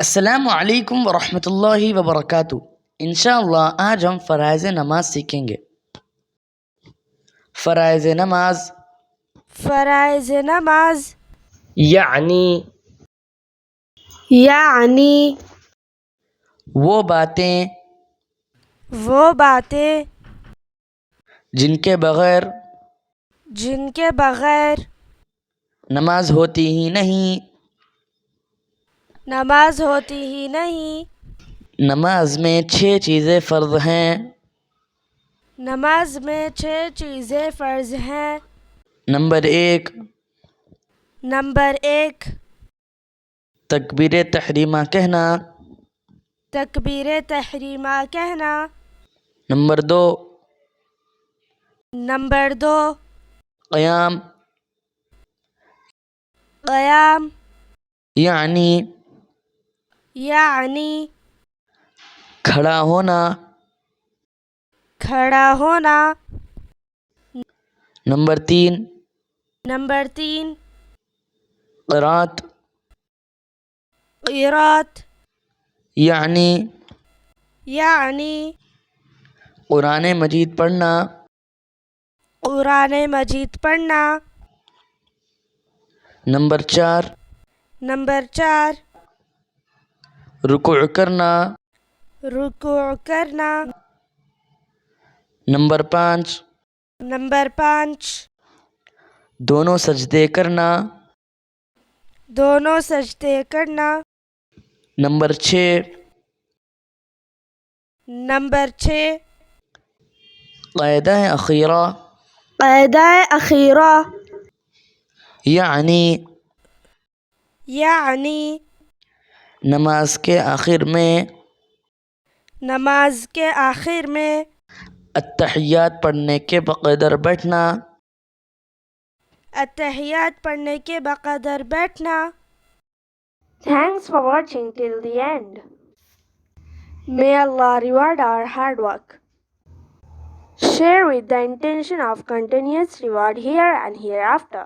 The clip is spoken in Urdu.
السلام علیکم ورحمۃ اللہ وبرکاتہ۔ انشاءاللہ آج ہم فرائض نماز سیکھیں گے۔ فرائض نماز فرائض نماز یعنی وہ باتیں جن کے بغیر نماز ہوتی ہی نہیں۔ نماز میں 6 چیزیں فرض ہیں۔ نمبر 1 تکبیر تحریمہ کہنا۔ نمبر 2 قیام یعنی کھڑا ہونا۔ نمبر 3 قرات یعنی قرآن مجید پڑھنا۔ نمبر 4 رکوع کرنا۔ نمبر 5 دونوں سجدے کرنا۔ نمبر 6 قاعدہ اخیرہ یعنی نماز کے آخر میں اتحیات پڑھنے کے بقدر بیٹھنا۔ Thanks for watching till the end. May Allah reward our hard work. Share with the intention of continuous reward here and hereafter.